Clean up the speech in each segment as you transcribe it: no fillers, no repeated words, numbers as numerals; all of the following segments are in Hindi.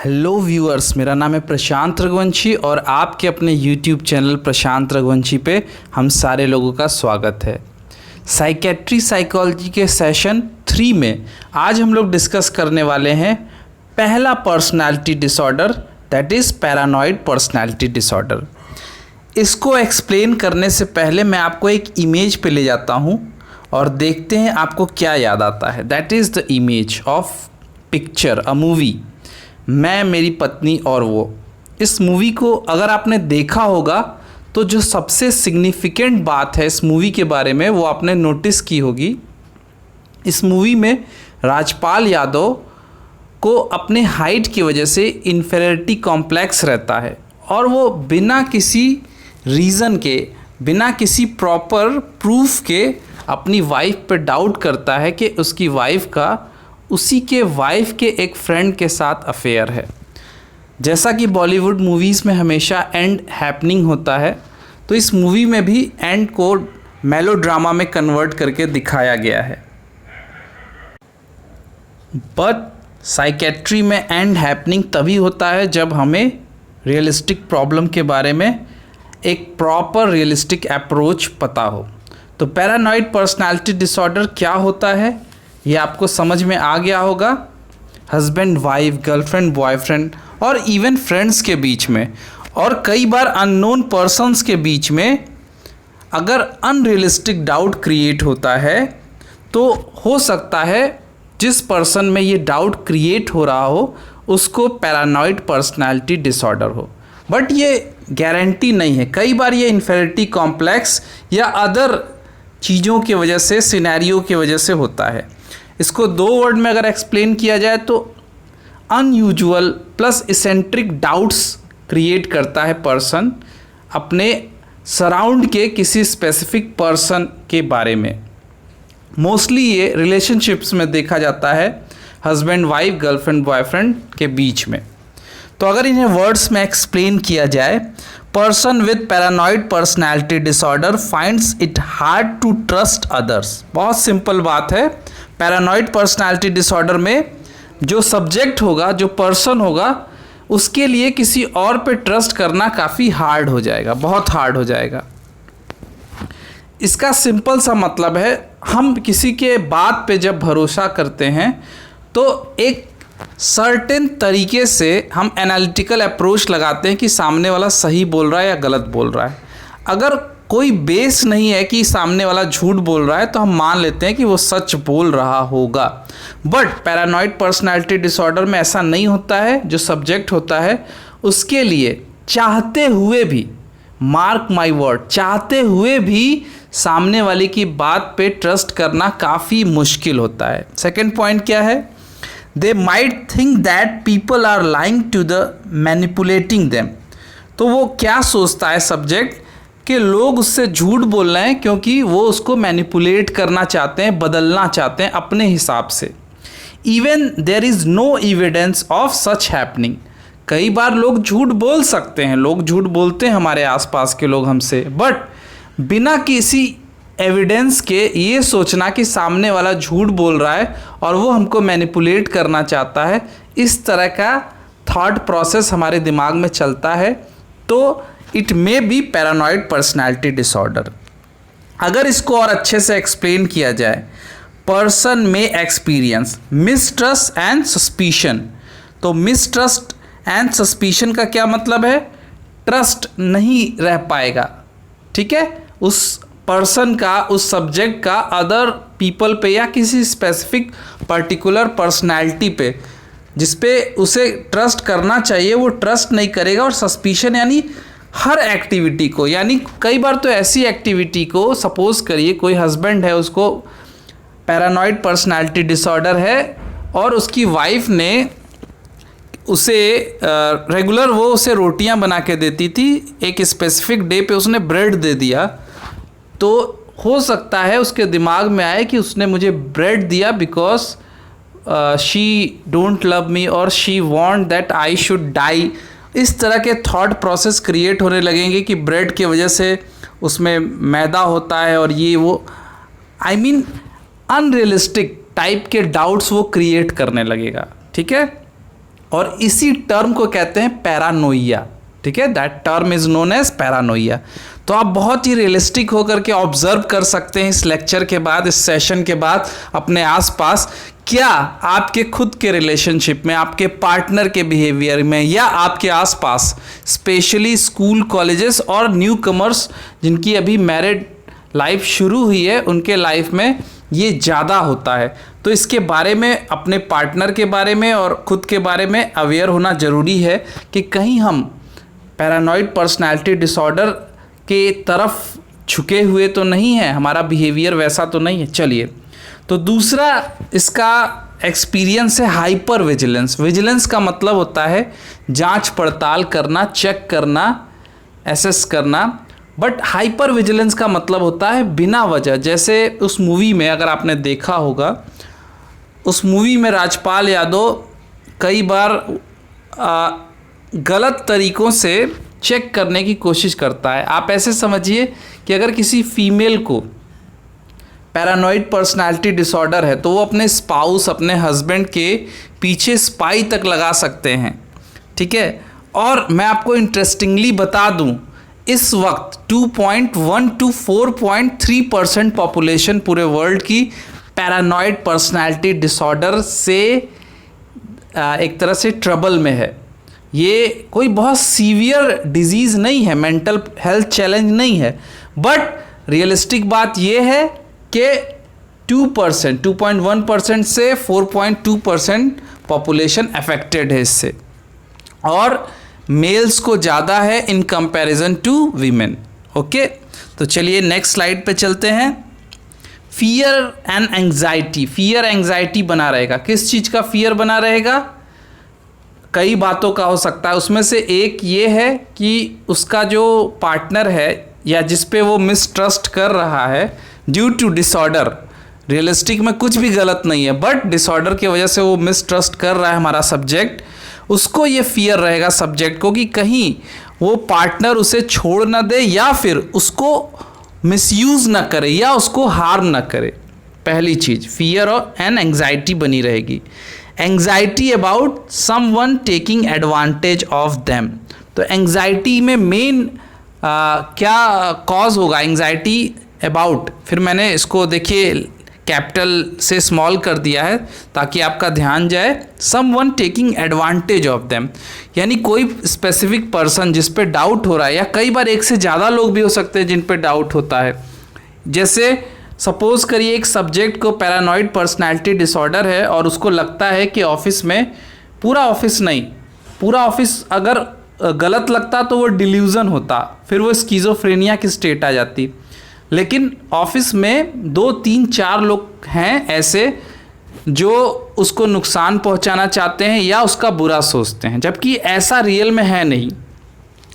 हेलो व्यूअर्स, मेरा नाम है प्रशांत रघुवंशी और आपके अपने यूट्यूब चैनल प्रशांत रघुवंशी पे हम सारे लोगों का स्वागत है। साइकेट्री साइकोलॉजी के सेशन 3 में आज हम लोग डिस्कस करने वाले हैं पहला personality disorder, that is paranoid personality disorder. इसको एक्सप्लेन करने से पहले मैं आपको एक इमेज पे ले जाता हूँ और देखते हैं आपको क्या याद आता है। That is the image of picture, a movie, मैं, मेरी पत्नी और वो। इस मूवी को अगर आपने देखा होगा तो जो सबसे सिग्निफिकेंट बात है इस मूवी के बारे में वो आपने नोटिस की होगी। इस मूवी में राजपाल यादव को अपने हाइट की वजह से इन्फेरिटी कॉम्प्लेक्स रहता है और वो बिना किसी रीज़न के, बिना किसी प्रॉपर प्रूफ के अपनी वाइफ पे डाउट करता है कि उसकी वाइफ का उसी के वाइफ के एक फ्रेंड के साथ अफेयर है। जैसा कि बॉलीवुड मूवीज़ में हमेशा एंड हैपनिंग होता है, तो इस मूवी में भी एंड को मेलोड्रामा में कन्वर्ट करके दिखाया गया है। बट साइकेट्री में एंड हैपनिंग तभी होता है जब हमें रियलिस्टिक प्रॉब्लम के बारे में एक प्रॉपर रियलिस्टिक अप्रोच पता हो। तो पैरानॉइड पर्सनालिटी डिसऑर्डर क्या होता है ये आपको समझ में आ गया होगा। हस्बैंड वाइफ, गर्लफ्रेंड बॉयफ्रेंड और इवन फ्रेंड्स के बीच में और कई बार अननोन पर्सन्स के बीच में अगर अनरियलिस्टिक डाउट क्रिएट होता है तो हो सकता है जिस पर्सन में ये डाउट क्रिएट हो रहा हो उसको पैरानॉइड पर्सनालिटी डिसऑर्डर हो। बट ये गारंटी नहीं है, कई बार ये इन्फेरिटी कॉम्प्लेक्स या अदर चीज़ों की वजह से, सिनेरियो की वजह से होता है। इसको 2 वर्ड में अगर एक्सप्लेन किया जाए तो unusual plus eccentric doubts create करता है पर्सन अपने सराउंड के किसी स्पेसिफिक पर्सन के बारे में। मोस्टली ये रिलेशनशिप्स में देखा जाता है, हस्बैंड वाइफ, गर्लफ्रेंड बॉयफ्रेंड के बीच में। तो अगर इन्हें वर्ड्स में एक्सप्लेन किया जाए, person with paranoid personality disorder finds it hard to trust others. बहुत सिंपल बात है। पैरानॉइड पर्सनालिटी डिसऑर्डर में जो सब्जेक्ट होगा, जो पर्सन होगा, उसके लिए किसी और पे ट्रस्ट करना काफ़ी हार्ड हो जाएगा, बहुत हार्ड हो जाएगा। इसका सिंपल सा मतलब है, हम किसी के बात पे जब भरोसा करते हैं तो एक सर्टेन तरीके से हम एनालिटिकल अप्रोच लगाते हैं कि सामने वाला सही बोल रहा है या गलत बोल रहा है। अगर कोई बेस नहीं है कि सामने वाला झूठ बोल रहा है तो हम मान लेते हैं कि वो सच बोल रहा होगा। बट पैरानॉइड पर्सनालिटी डिसऑर्डर में ऐसा नहीं होता है। जो सब्जेक्ट होता है उसके लिए चाहते हुए भी, मार्क माय वर्ड, चाहते हुए भी सामने वाले की बात पे ट्रस्ट करना काफ़ी मुश्किल होता है। सेकेंड पॉइंट क्या है? They might think that people are lying to the manipulating them. तो वो क्या सोचता है सब्जेक्ट कि लोग उससे झूठ बोल रहे हैं क्योंकि वो उसको मैनिपुलेट करना चाहते हैं, बदलना चाहते हैं अपने हिसाब से। Even there is no evidence of such happening. कई बार लोग झूठ बोल सकते हैं, लोग झूठ बोलते हैं हमारे आसपास के लोग हमसे, बट बिना किसी एविडेंस के ये सोचना कि सामने वाला झूठ बोल रहा है और वो हमको मैनिपुलेट करना चाहता है, इस तरह का थॉट प्रोसेस हमारे दिमाग में चलता है, तो it may be paranoid personality disorder. अगर इसको और अच्छे से एक्सप्लेन किया जाए, पर्सन में एक्सपीरियंस मिसट्रस्ट एंड सस्पिशन। तो मिसट्रस्ट एंड सस्पिशन का क्या मतलब है? ट्रस्ट नहीं रह पाएगा, ठीक है, उस पर्सन का, उस सब्जेक्ट का अदर पीपल पे या किसी स्पेसिफिक पर्टिकुलर पर्सनैलिटी पे जिस पे उसे ट्रस्ट करना चाहिए वो ट्रस्ट नहीं करेगा। और सस्पिशन यानी हर एक्टिविटी को, यानी कई बार तो ऐसी एक्टिविटी को, सपोज करिए कोई हस्बैंड है, उसको पैरानॉइड पर्सनालिटी डिसऑर्डर है और उसकी वाइफ ने उसे रेगुलर वो उसे रोटियां बना के देती थी, एक स्पेसिफिक डे पे उसने ब्रेड दे दिया, तो हो सकता है उसके दिमाग में आए कि उसने मुझे ब्रेड दिया because she don't love me और she want that I should die. इस तरह के थॉट प्रोसेस क्रिएट होने लगेंगे कि ब्रेड की वजह से उसमें मैदा होता है और ये वो, आई मीन अनरियलिस्टिक टाइप के डाउट्स वो क्रिएट करने लगेगा, ठीक है। और इसी टर्म को कहते हैं पैरानोइया। ठीक है, that term is known as paranoia. तो आप बहुत ही रियलिस्टिक होकर के ऑब्जर्व कर सकते हैं इस लेक्चर के बाद, इस सेशन के बाद अपने आसपास, क्या आपके खुद के रिलेशनशिप में, आपके पार्टनर के बिहेवियर में, या आपके आसपास स्पेशली स्कूल, कॉलेजेस और न्यू कमर्स जिनकी अभी मैरिड लाइफ शुरू हुई है, उनके लाइफ में ये ज़्यादा होता है। तो इसके बारे में, अपने पार्टनर के बारे में और खुद के बारे में अवेयर होना ज़रूरी है कि कहीं हम पैरानॉइड पर्सनैलिटी डिसऑर्डर के तरफ झुके हुए तो नहीं है, हमारा बिहेवियर वैसा तो नहीं है। चलिए, तो दूसरा इसका एक्सपीरियंस है हाइपर विजिलेंस। विजिलेंस का मतलब होता है जांच पड़ताल करना, चेक करना, एसेस करना। बट हाइपर विजिलेंस का मतलब होता है बिना वजह, जैसे उस मूवी में अगर आपने देखा होगा, उस मूवी में राजपाल यादव कई बार गलत तरीक़ों से चेक करने की कोशिश करता है। आप ऐसे समझिए कि अगर किसी फीमेल को पैरानॉइड पर्सनालिटी डिसऑर्डर है तो वो अपने स्पाउस, अपने हस्बैंड के पीछे स्पाई तक लगा सकते हैं। ठीक है, और मैं आपको इंटरेस्टिंगली बता दूं, इस वक्त 2.1 to 4.3% पॉपुलेशन पूरे वर्ल्ड की पैरानॉइड पर्सनालिटी डिसऑर्डर से एक तरह से ट्रबल में है। ये कोई बहुत सीवियर डिजीज़ नहीं है, मेंटल हेल्थ चैलेंज नहीं है, बट रियलिस्टिक बात ये है कि 2%, 2.1% से 4.2% पॉपुलेशन अफेक्टेड है इससे, और मेल्स को ज़्यादा है in comparison to women. Okay, तो चलिए नेक्स्ट स्लाइड पे चलते हैं। Fear and anxiety. Fear anxiety बना रहेगा। किस चीज़ का फियर बना रहेगा? कई बातों का हो सकता है। उसमें से एक ये है कि उसका जो पार्टनर है या जिस पे वो मिसट्रस्ट कर रहा है ड्यू टू डिसऑर्डर, रियलिस्टिक में कुछ भी गलत नहीं है, बट डिसऑर्डर की वजह से वो मिसट्रस्ट कर रहा है हमारा सब्जेक्ट, उसको ये फियर रहेगा सब्जेक्ट को कि कहीं वो पार्टनर उसे छोड़ ना दे या फिर उसको मिसयूज़ ना करे या उसको हार्म ना करे। पहली चीज़ फियर और एंड एंग्जाइटी बनी रहेगी। Anxiety about someone taking advantage of them. तो एंग्जाइटी में मेन क्या कॉज होगा? एंग्जाइटी अबाउट, फिर मैंने इसको देखिए कैपिटल से स्मॉल कर दिया है ताकि आपका ध्यान जाए। Someone taking advantage of them, यानी कोई स्पेसिफिक पर्सन जिस पे डाउट हो रहा है, या कई बार एक से ज़्यादा लोग भी हो सकते हैं जिन पे डाउट होता है। जैसे सपोज करिए एक सब्जेक्ट को पैरानॉइड पर्सनालिटी डिसऑर्डर है और उसको लगता है कि ऑफिस में, पूरा ऑफिस नहीं, पूरा ऑफिस अगर गलत लगता तो वो डिल्यूज़न होता, फिर वो स्किज़ोफ्रेनिया की स्टेट आ जाती। लेकिन ऑफिस में 2, 3, 4 लोग हैं ऐसे जो उसको नुकसान पहुंचाना चाहते हैं या उसका बुरा सोचते हैं, जबकि ऐसा रियल में है नहीं।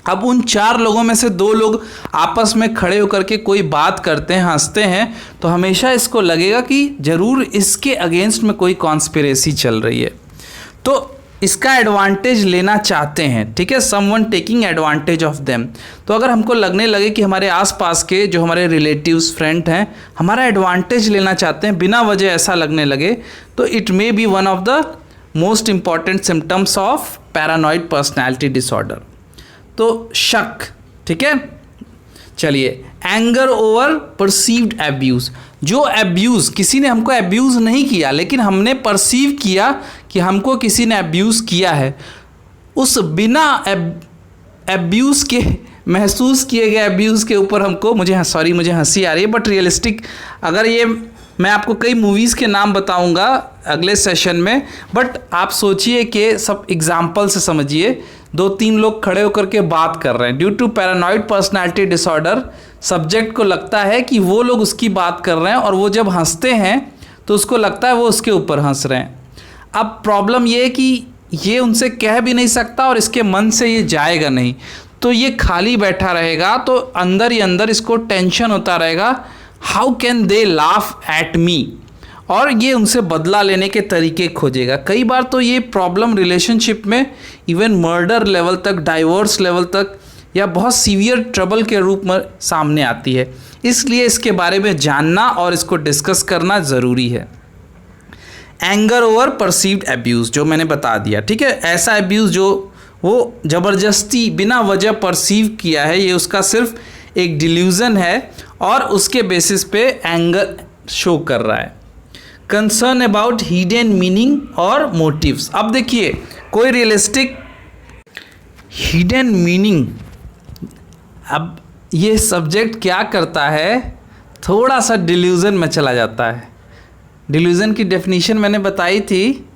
अब उन 4 लोगों में से 2 लोग आपस में खड़े होकर के कोई बात करते हैं, हंसते हैं, तो हमेशा इसको लगेगा कि ज़रूर इसके अगेंस्ट में कोई कॉन्स्पिरेसी चल रही है, तो इसका एडवांटेज लेना चाहते हैं। ठीक है, someone taking advantage of them. तो अगर हमको लगने लगे कि हमारे आसपास के जो हमारे रिलेटिव्स, फ्रेंड हैं, हमारा एडवांटेज लेना चाहते हैं, बिना वजह ऐसा लगने लगे, तो it may be one of the most important symptoms of paranoid personality disorder. तो शक, ठीक है। चलिए, एंगर ओवर परसीव्ड एब्यूज़। जो एब्यूज़, किसी ने हमको एब्यूज़ नहीं किया लेकिन हमने परसीव किया कि हमको किसी ने एब्यूज़ किया है, उस बिना एब्यूज़ के, महसूस किए गए एब्यूज़ के ऊपर हमको, मुझे हंसी आ रही है, बट रियलिस्टिक, अगर ये मैं आपको कई मूवीज़ के नाम बताऊंगा अगले सेशन में, बट आप सोचिए कि सब एग्जाम्पल से समझिए। 2-3 लोग खड़े होकर के बात कर रहे हैं, due to paranoid personality disorder subject को लगता है कि वो लोग उसकी बात कर रहे हैं, और वो जब हंसते हैं तो उसको लगता है वो उसके ऊपर हंस रहे हैं। अब प्रॉब्लम ये है कि ये उनसे कह भी नहीं सकता और इसके मन से ये जाएगा नहीं, तो ये खाली बैठा रहेगा, तो अंदर ही अंदर इसको टेंशन होता रहेगा, how can they laugh at me, और ये उनसे बदला लेने के तरीके खोजेगा। कई बार तो ये प्रॉब्लम रिलेशनशिप में इवन मर्डर लेवल तक, डाइवोर्स लेवल तक, या बहुत सीवियर ट्रबल के रूप में सामने आती है। इसलिए इसके बारे में जानना और इसको डिस्कस करना ज़रूरी है। एंगर ओवर परसीव्ड एब्यूज़, जो मैंने बता दिया, ठीक है। ऐसा एब्यूज़ जो वो ज़बरदस्ती बिना वजह परसीव किया है, ये उसका सिर्फ एक डिल्यूज़न है और उसके बेसिस पे एंगर शो कर रहा है। कंसर्न अबाउट हिडन मीनिंग और मोटिव्स। अब देखिए, कोई रियलिस्टिक हिडन मीनिंग, अब ये सब्जेक्ट क्या करता है, थोड़ा सा डिल्यूज़न में चला जाता है। डिल्यूज़न की डेफिनेशन मैंने बताई थी,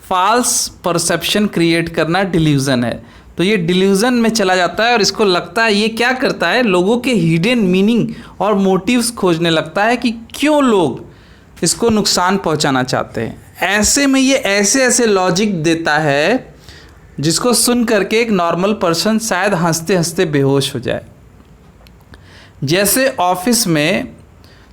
फॉल्स परसेप्शन क्रिएट करना डिल्यूज़न है। तो ये डिल्यूज़न में चला जाता है और इसको लगता है, ये क्या करता है, लोगों के हिडन मीनिंग और मोटिव्स खोजने लगता है कि क्यों लोग इसको नुकसान पहुंचाना चाहते हैं। ऐसे में ये ऐसे ऐसे लॉजिक देता है जिसको सुन करके एक नॉर्मल पर्सन शायद हंसते हंसते बेहोश हो जाए। जैसे ऑफिस में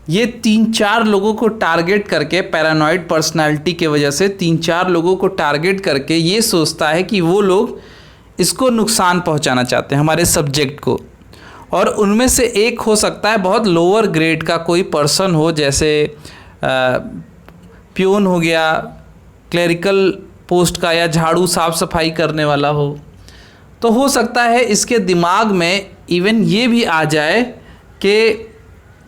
ये 3-4 लोगों को टारगेट करके, पैरानॉइड पर्सनालिटी के वजह से 3-4 लोगों को टारगेट करके ये सोचता है कि वो लोग इसको नुकसान पहुंचाना चाहते हैं, हमारे सब्जेक्ट को। और उनमें से एक हो सकता है बहुत लोअर ग्रेड का कोई पर्सन हो, जैसे प्यून हो गया, क्लरिकल पोस्ट का, या झाड़ू साफ सफाई करने वाला हो। तो हो सकता है इसके दिमाग में इवन ये भी आ जाए कि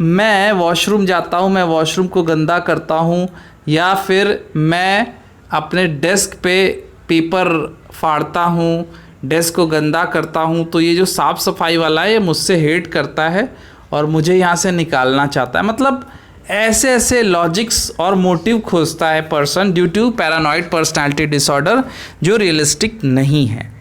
मैं वॉशरूम जाता हूँ, मैं वॉशरूम को गंदा करता हूँ, या फिर मैं अपने डेस्क पे पेपर फाड़ता हूँ, डेस्क को गंदा करता हूँ, तो ये जो साफ़ सफाई वाला है ये मुझसे हेट करता है और मुझे यहाँ से निकालना चाहता है। मतलब ऐसे ऐसे लॉजिक्स और मोटिव खोजता है person due to paranoid personality disorder, जो रियलिस्टिक नहीं है।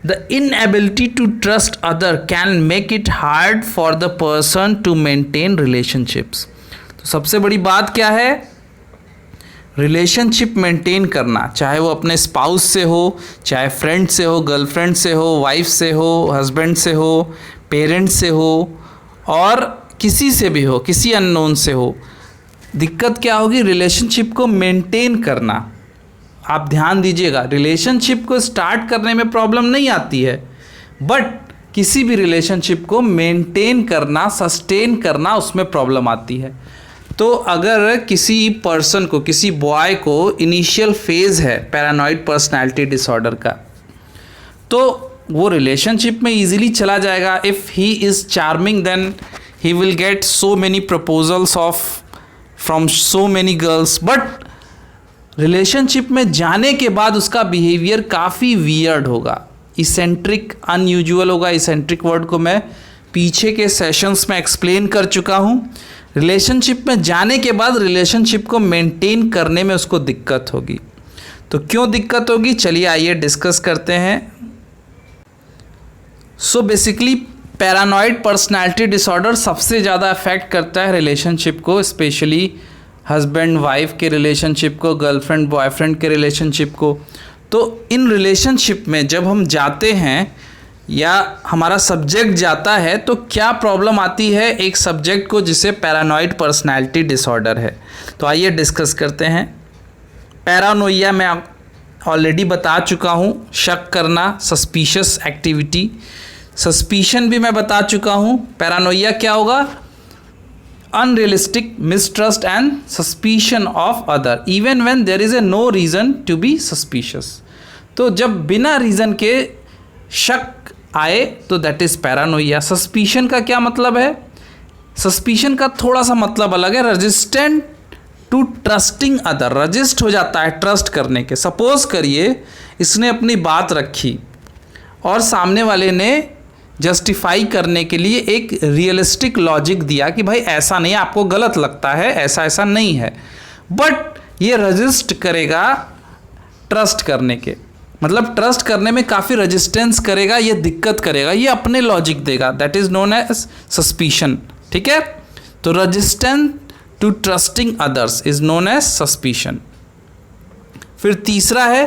The inability to trust other can make it hard for the person to maintain relationships. तो सबसे बड़ी बात क्या है, रिलेशनशिप मेंटेन करना, चाहे वो अपने स्पाउस से हो, चाहे फ्रेंड से हो, गर्लफ्रेंड से हो, वाइफ से हो, हस्बैंड से हो, पेरेंट से हो, और किसी से भी हो, किसी अननोन से हो। दिक्कत क्या होगी, रिलेशनशिप को मेंटेन करना। आप ध्यान दीजिएगा, रिलेशनशिप को स्टार्ट करने में प्रॉब्लम नहीं आती है, बट किसी भी रिलेशनशिप को मेंटेन करना, सस्टेन करना, उसमें प्रॉब्लम आती है। तो अगर किसी पर्सन को, किसी बॉय को इनिशियल फेज़ है पैरानॉइड पर्सनालिटी डिसऑर्डर का, तो वो रिलेशनशिप में इजीली चला जाएगा। If he is charming then he will get so many proposals from so many girls, but relationship में जाने के बाद उसका बिहेवियर काफ़ी वियर्ड होगा, इसेंट्रिक, अनयूजुअल होगा। इसेंट्रिक वर्ड को मैं पीछे के सेशंस में एक्सप्लेन कर चुका हूँ। रिलेशनशिप में जाने के बाद रिलेशनशिप को मेंटेन करने में उसको दिक्कत होगी। तो क्यों दिक्कत होगी, चलिए आइए डिस्कस करते हैं। So basically paranoid personality disorder सबसे ज़्यादा अफेक्ट करता है रिलेशनशिप को, स्पेशली हस्बैंड वाइफ के रिलेशनशिप को, गर्लफ्रेंड बॉयफ्रेंड के रिलेशनशिप को। तो इन रिलेशनशिप में जब हम जाते हैं या हमारा सब्जेक्ट जाता है, तो क्या प्रॉब्लम आती है एक सब्जेक्ट को जिसे पैरानॉइड पर्सनालिटी डिसऑर्डर है। तो आइए डिस्कस करते हैं। पैरानोइया मैं ऑलरेडी बता चुका हूँ, शक करना, सस्पिशियस एक्टिविटी। सस्पिशन भी मैं बता चुका हूँ। पैरानोइया क्या होगा, unrealistic mistrust and suspicion of other even when there is a no reason to be suspicious। तो जब बिना रीज़न के शक आए तो दैट इज़ पैरानोइया। सस्पिशन का क्या मतलब है, सस्पिशन का थोड़ा सा मतलब अलग है, resistant to trusting other, resist हो जाता है ट्रस्ट करने के। सपोज करिए इसने अपनी बात रखी और सामने वाले ने जस्टिफाई करने के लिए एक रियलिस्टिक लॉजिक दिया कि भाई ऐसा नहीं है, आपको गलत लगता है, ऐसा ऐसा नहीं है, बट ये रजिस्ट करेगा ट्रस्ट करने के, मतलब ट्रस्ट करने में काफ़ी रेजिस्टेंस करेगा, ये दिक्कत करेगा, ये अपने लॉजिक देगा, that is known as suspicion. ठीक है, तो resistance to trusting others is known as suspicion. फिर तीसरा है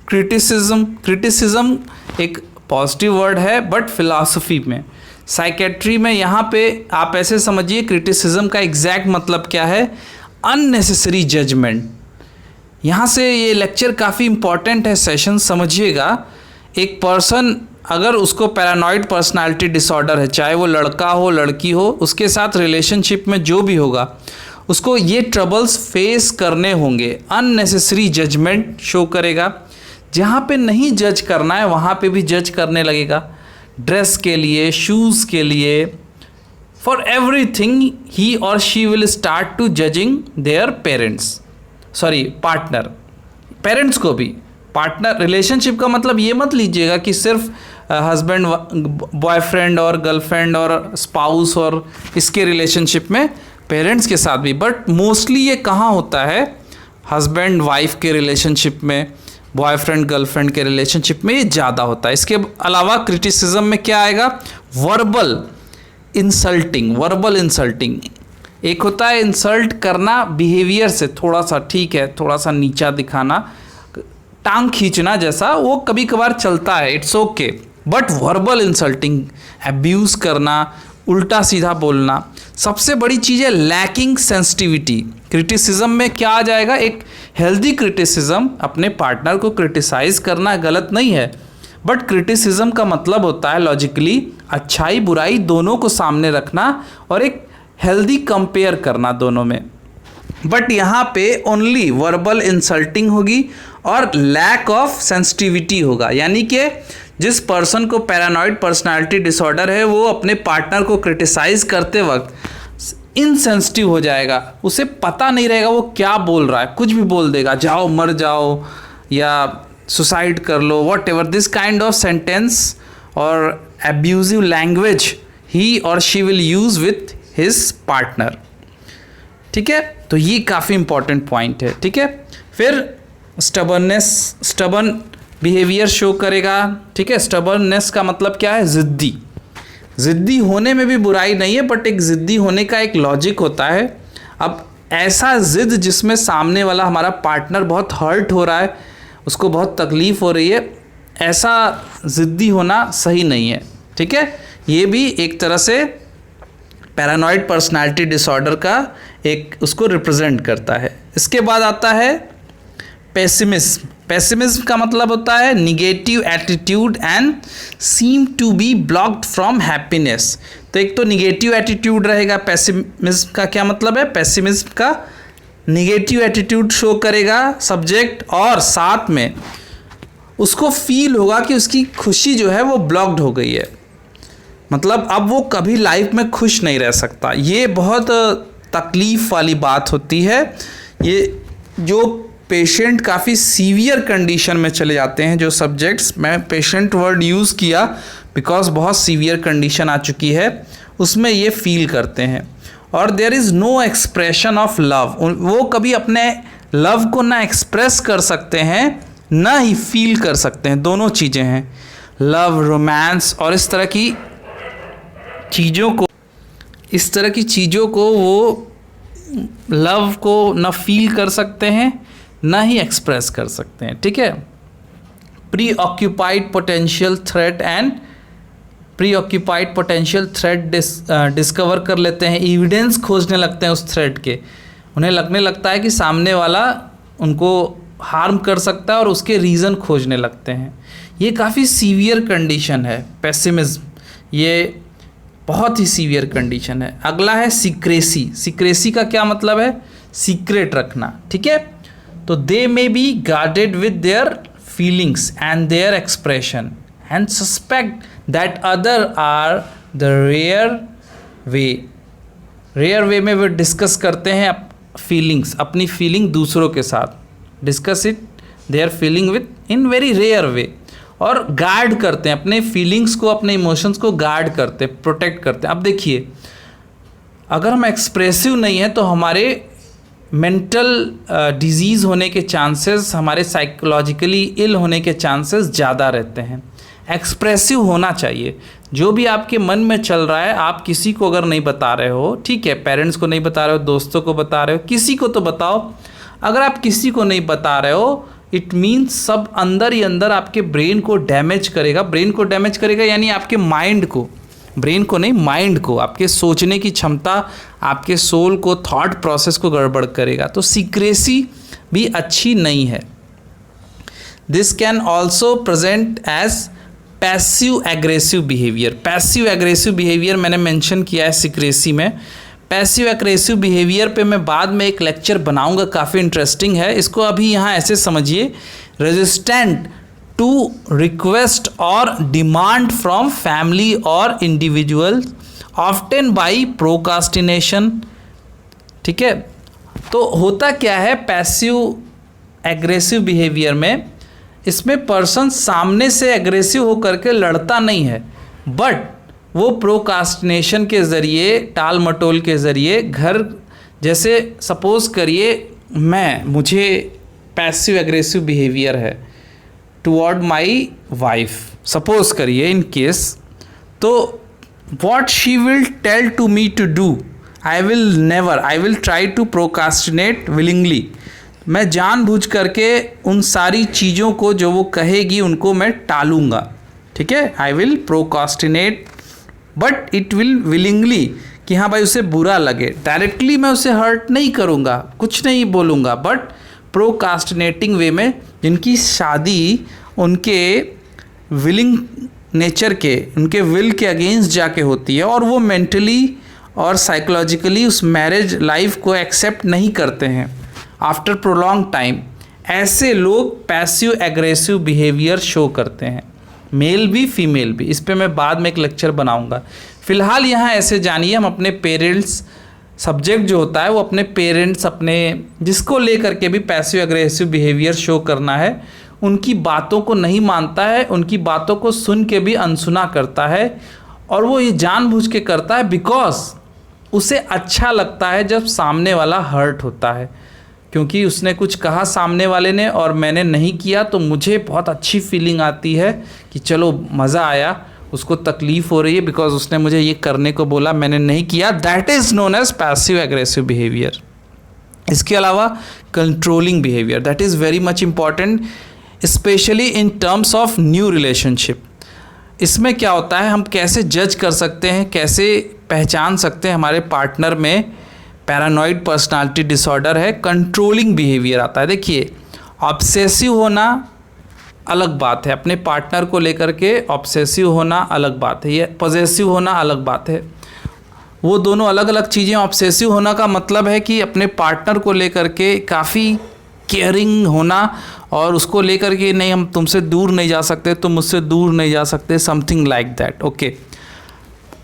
क्रिटिसिज्म। क्रिटिसिज्म एक पॉजिटिव वर्ड है, बट फिलॉसफी में, साइकेट्री में, यहाँ पे आप ऐसे समझिए क्रिटिसिज्म का एग्जैक्ट मतलब क्या है, अननेसेसरी जजमेंट। यहाँ से ये लेक्चर काफ़ी इंपॉर्टेंट है, सेशन समझिएगा। एक पर्सन अगर उसको पैरानॉइड पर्सनालिटी डिसऑर्डर है, चाहे वो लड़का हो लड़की हो, उसके साथ रिलेशनशिप में जो भी होगा, उसको ये ट्रबल्स फेस करने होंगे। अननेसेसरी जजमेंट शो करेगा, जहाँ पे नहीं जज करना है वहाँ पे भी जज करने लगेगा। ड्रेस के लिए, शूज़ के लिए, फॉर एवरीथिंग ही और she will start to judging their parents, sorry partner, parents को भी। पार्टनर रिलेशनशिप का मतलब ये मत लीजिएगा कि सिर्फ हस्बैंड बॉयफ्रेंड और गर्लफ्रेंड और स्पाउस और इसके रिलेशनशिप में, पेरेंट्स के साथ भी। बट मोस्टली ये कहाँ होता है? हस्बैंड वाइफ के रिलेशनशिप में, बॉयफ्रेंड गर्लफ्रेंड के रिलेशनशिप में ये ज़्यादा होता है। इसके अलावा क्रिटिसिज्म में क्या आएगा? Verbal insulting. वर्बल इंसल्टिंग एक होता है इंसल्ट करना बिहेवियर से, थोड़ा सा ठीक है, थोड़ा सा नीचा दिखाना, टांग खींचना जैसा, वो कभी कभार चलता है, it's okay. But verbal insulting, abuse करना, उल्टा सीधा बोलना, सबसे बड़ी चीज़ है लैकिंग सेंसिटिविटी। क्रिटिसिज्म में क्या आ जाएगा? एक हेल्दी क्रिटिसिज्म, अपने पार्टनर को क्रिटिसाइज करना गलत नहीं है, बट क्रिटिसिज्म का मतलब होता है लॉजिकली अच्छाई बुराई दोनों को सामने रखना और एक हेल्दी कंपेयर करना दोनों में। बट यहाँ पे ओनली वर्बल इंसल्टिंग होगी और लैक ऑफ सेंसिटिविटी होगा, यानी कि जिस पर्सन को पैरानॉइड पर्सनालिटी डिसऑर्डर है वो अपने पार्टनर को क्रिटिसाइज करते वक्त इनसेंसिटिव हो जाएगा, उसे पता नहीं रहेगा वो क्या बोल रहा है, कुछ भी बोल देगा, जाओ मर जाओ या सुसाइड कर लो, whatever this kind of sentence और एब्यूजिव लैंग्वेज ही और she will use with his partner. ठीक है, तो ये काफ़ी इंपॉर्टेंट पॉइंट है। ठीक है, फिर स्टबर्न बिहेवियर शो करेगा। ठीक है, स्टबर्ननेस का मतलब क्या है? ज़िद्दी। ज़िद्दी होने में भी बुराई नहीं है, बट एक ज़िद्दी होने का एक लॉजिक होता है। अब ऐसा ज़िद जिसमें सामने वाला हमारा पार्टनर बहुत हर्ट हो रहा है, उसको बहुत तकलीफ़ हो रही है, ऐसा ज़िद्दी होना सही नहीं है। ठीक है, ये भी एक तरह से पैरानॉइड पर्सनालिटी डिसऑर्डर का एक उसको रिप्रेजेंट करता है। इसके बाद आता है पेसिमिज्म। पेसिमिज्म का मतलब होता है negative attitude and seem to be blocked from happiness. तो एक तो निगेटिव एटीट्यूड रहेगा। पेसिमिज्म का क्या मतलब है? पेसिमिज्म का निगेटिव एटीट्यूड शो करेगा सब्जेक्ट, और साथ में उसको फील होगा कि उसकी खुशी जो है वो ब्लॉक्ड हो गई है, मतलब अब वो कभी लाइफ में खुश नहीं रह सकता। ये बहुत तकलीफ़ वाली बात होती है। ये जो पेशेंट काफ़ी सीवियर कंडीशन में चले जाते हैं, जो सब्जेक्ट्स, मैं पेशेंट वर्ड यूज़ किया बिकॉज बहुत सीवियर कंडीशन आ चुकी है, उसमें ये फील करते हैं। और there is no expression of love, वो कभी अपने लव को ना एक्सप्रेस कर सकते हैं ना ही फील कर सकते हैं, दोनों चीज़ें हैं, लव, रोमांस और इस तरह की चीज़ों को वो लव को ना फील कर सकते हैं ना ही एक्सप्रेस कर सकते हैं। ठीक है, pre occupied potential threat discover कर लेते हैं, एविडेंस खोजने लगते हैं उस थ्रेट के, उन्हें लगने लगता है कि सामने वाला उनको हार्म कर सकता है और उसके रीज़न खोजने लगते हैं। ये काफ़ी सीवियर कंडीशन है पेसिमिज्म, ये बहुत ही सीवियर कंडीशन है। अगला है सीक्रेसी। सीक्रेसी का क्या मतलब है? सीक्रेट रखना। ठीक है, तो they may be guarded with their feelings and their expression and suspect that other are the rare way में वे डिस्कस करते हैं फीलिंग्स, अपनी फीलिंग दूसरों के साथ, discuss it their feeling within very rare way, और गार्ड करते हैं अपने फीलिंग्स को, अपने इमोशंस को गार्ड करते हैं, प्रोटेक्ट करते हैं। अब देखिए, अगर हम एक्सप्रेसिव नहीं है तो हमारे मेंटल डिजीज़ होने के चांसेस, हमारे साइकोलॉजिकली इल होने के चांसेस ज़्यादा रहते हैं। एक्सप्रेसिव होना चाहिए, जो भी आपके मन में चल रहा है, आप किसी को अगर नहीं बता रहे हो, ठीक है, पेरेंट्स को नहीं बता रहे हो, दोस्तों को बता रहे हो, किसी को तो बताओ। अगर आप किसी को नहीं बता रहे हो, इट मीन्स सब अंदर ही अंदर आपके ब्रेन को डैमेज करेगा। ब्रेन को डैमेज करेगा यानी आपके माइंड को, ब्रेन को नहीं, माइंड को, आपके सोचने की क्षमता, आपके सोल को, थॉट प्रोसेस को गड़बड़ करेगा। तो सीक्रेसी भी अच्छी नहीं है। This can also present as passive aggressive behaviour. Passive aggressive behaviour मैंने मेंशन किया है सीक्रेसी में। पैसिव एग्रेसिव बिहेवियर पे मैं बाद में एक लेक्चर बनाऊंगा, काफ़ी इंटरेस्टिंग है। इसको अभी यहाँ ऐसे समझिए, रेजिस्टेंट टू रिक्वेस्ट और डिमांड फ्रॉम फैमिली और इंडिविजुअल ऑफ्टन बाई प्रोकास्टिनेशन। ठीक है, तो होता क्या है पैसिव एग्रेसिव बिहेवियर में, इसमें पर्सन सामने से एग्रेसिव होकर के लड़ता नहीं है, बट वो प्रोकास्टिनेशन के ज़रिए, टाल मटोल के ज़रिए घर, जैसे सपोज़ करिए मुझे पैसिव एग्रेसिव बिहेवियर है टुवर्ड माई वाइफ, सपोज़ करिए इन केस, तो what she will tell to me to do, I will try to procrastinate willingly। मैं जानबूझ करके उन सारी चीज़ों को जो वो कहेगी उनको मैं टालूंगा। ठीक है, I will procrastinate but it will willingly, कि हाँ भाई उसे बुरा लगे, डायरेक्टली मैं उसे हर्ट नहीं करूँगा, कुछ नहीं बोलूँगा, बट प्रोकास्टिनेटिंग वे में, जिनकी शादी उनके विलिंग नेचर के, उनके विल के अगेंस्ट जाके होती है और वो मेंटली और साइकोलॉजिकली उस मैरिज लाइफ को एक्सेप्ट नहीं करते हैं आफ्टर प्रोलॉन्ग टाइम, ऐसे लोग पैसिव एग्रेसिव बिहेवियर शो करते हैं, मेल भी फीमेल भी। इस पे मैं बाद में एक लेक्चर बनाऊंगा। फ़िलहाल यहाँ ऐसे जानिए, हम अपने पेरेंट्स, सब्जेक्ट जो होता है वो अपने पेरेंट्स, अपने जिसको लेकर के भी पैसिव एग्रेसिव बिहेवियर शो करना है, उनकी बातों को नहीं मानता है, उनकी बातों को सुन के भी अनसुना करता है, और वो ये जानबूझ के करता है बिकॉज उसे अच्छा लगता है जब सामने वाला हर्ट होता है, क्योंकि उसने कुछ कहा सामने वाले ने और मैंने नहीं किया तो मुझे बहुत अच्छी फीलिंग आती है कि चलो मज़ा आया, उसको तकलीफ़ हो रही है बिकॉज उसने मुझे ये करने को बोला, मैंने नहीं किया। That is known as passive aggressive behaviour. इसके अलावा controlling behaviour, that is very much important, specially in terms of new relationship. इसमें क्या होता है, हम कैसे जज कर सकते हैं, कैसे पहचान सकते हैं हमारे पार्टनर में पैरानॉइड पर्सनालिटी डिसऑर्डर है, कंट्रोलिंग बिहेवियर आता है। देखिए, ऑब्सेसिव होना अलग बात है, अपने पार्टनर को लेकर के ऑब्सेसिव होना अलग बात है, ये पॉजेसिव होना अलग बात है, वो दोनों अलग अलग चीज़ें। ऑब्सेसिव होना का मतलब है कि अपने पार्टनर को लेकर के काफ़ी केयरिंग होना और उसको लेकर के नहीं, हम तुमसे दूर नहीं जा सकते, तुम मुझसे दूर नहीं जा सकते, something like that. Okay,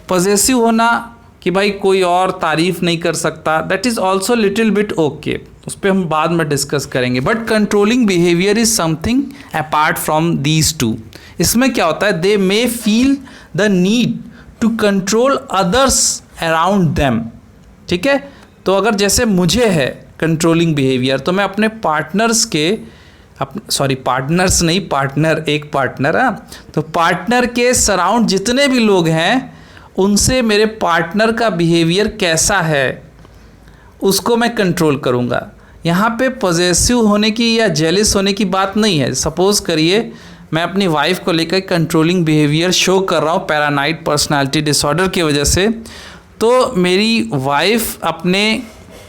possessive होना कि भाई कोई और तारीफ़ नहीं कर सकता, that is also little bit okay, उस पर हम बाद में डिस्कस करेंगे। But controlling behaviour is something apart from these two. इसमें क्या होता है, they may feel the need to control others around them. ठीक है, तो अगर जैसे मुझे है कंट्रोलिंग बिहेवियर, तो मैं अपने पार्टनर्स के, पार्टनर्स नहीं, पार्टनर, एक पार्टनर है, तो पार्टनर के सराउंड जितने भी लोग हैं उनसे मेरे पार्टनर का बिहेवियर कैसा है उसको मैं कंट्रोल करूँगा। यहाँ पे पॉजेसिव होने की या जेलिस होने की बात नहीं है। सपोज़ करिए मैं अपनी वाइफ को लेकर कंट्रोलिंग बिहेवियर शो कर रहा हूँ पैरानॉइड पर्सनालिटी डिसऑर्डर की वजह से, तो मेरी वाइफ अपने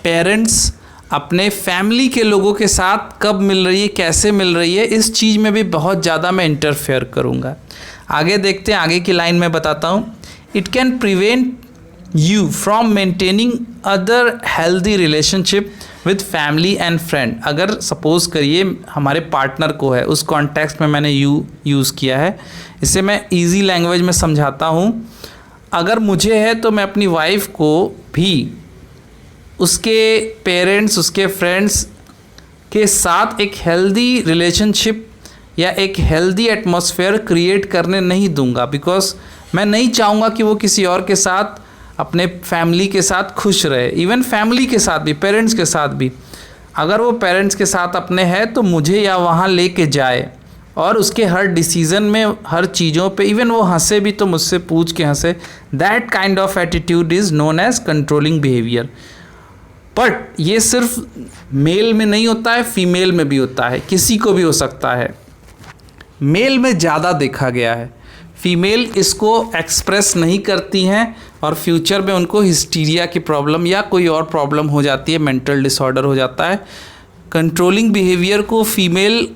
पेरेंट्स, अपने फैमिली के लोगों के साथ कब मिल रही है, कैसे मिल रही है, इस चीज़ में भी बहुत ज़्यादा मैं इंटरफेयर करूँगा। आगे देखते हैं, आगे की लाइन में बताता हूँ। It can prevent you from maintaining other healthy relationship with family and friend। अगर सपोज करिए हमारे पार्टनर को है, उस कॉन्टेक्स्ट में मैंने यूज़ किया है, इसे मैं इजी लैंग्वेज में समझाता हूँ। अगर मुझे है तो मैं अपनी वाइफ को भी उसके पेरेंट्स, उसके फ्रेंड्स के साथ एक हेल्दी रिलेशनशिप या एक हेल्दी एटमॉस्फेयर क्रिएट करने नहीं दूंगा, बिकॉज मैं नहीं चाहूँगा कि वो किसी और के साथ, अपने फैमिली के साथ खुश रहे। इवन फैमिली के साथ भी, पेरेंट्स के साथ भी, अगर वो पेरेंट्स के साथ अपने है तो मुझे या वहाँ लेके जाए और उसके हर डिसीज़न में, हर चीज़ों पे, इवन वो हंसे भी तो मुझसे पूछ के हंसे। That kind of attitude is known as controlling behaviour. But ये सिर्फ मेल में नहीं होता है, फीमेल में भी होता है, किसी को भी हो सकता है। मेल में ज़्यादा देखा गया है, फीमेल इसको एक्सप्रेस नहीं करती हैं और फ्यूचर में उनको हिस्टीरिया की प्रॉब्लम या कोई और प्रॉब्लम हो जाती है, मेंटल डिसऑर्डर हो जाता है। कंट्रोलिंग बिहेवियर को फीमेल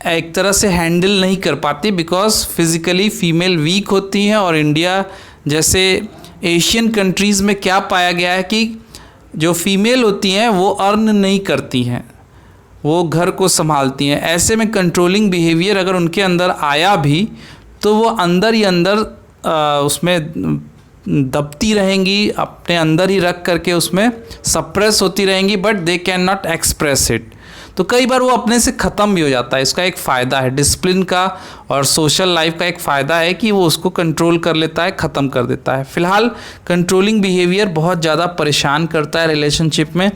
एक तरह से हैंडल नहीं कर पाती बिकॉज फिज़िकली फ़ीमेल वीक होती हैं, और इंडिया जैसे एशियन कंट्रीज़ में क्या पाया गया है कि जो फीमेल होती हैं वो अर्न नहीं करती हैं, वो घर को संभालती हैं। ऐसे में कंट्रोलिंग बिहेवियर अगर उनके अंदर आया भी तो वो अंदर ही अंदर उसमें दबती रहेंगी, अपने अंदर ही रख करके उसमें सप्रेस होती रहेंगी, but they can not express it. तो कई बार वो अपने से ख़त्म भी हो जाता है। इसका एक फ़ायदा है डिसिप्लिन का और सोशल लाइफ का, एक फ़ायदा है कि वो उसको कंट्रोल कर लेता है, ख़त्म कर देता है। फ़िलहाल कंट्रोलिंग बिहेवियर बहुत ज़्यादा परेशान करता है रिलेशनशिप में।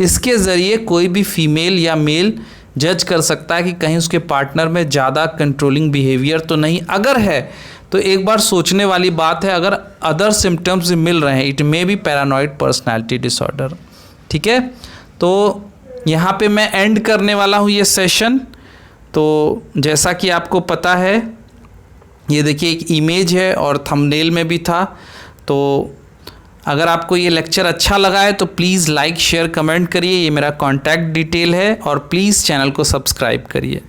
इसके ज़रिए कोई भी फीमेल या मेल जज कर सकता है कि कहीं उसके पार्टनर में ज़्यादा कंट्रोलिंग बिहेवियर तो नहीं। अगर है तो एक बार सोचने वाली बात है। अगर अदर सिम्टम्स मिल रहे हैं, it may be paranoid personality disorder. ठीक है, तो यहाँ पे मैं एंड करने वाला हूँ ये सेशन। तो जैसा कि आपको पता है, ये देखिए एक इमेज है और थंबनेल में भी था। तो अगर आपको ये लेक्चर अच्छा लगा है तो प्लीज़ लाइक शेयर कमेंट करिए। ये मेरा कॉन्टैक्ट डिटेल है और प्लीज़ चैनल को सब्सक्राइब करिए।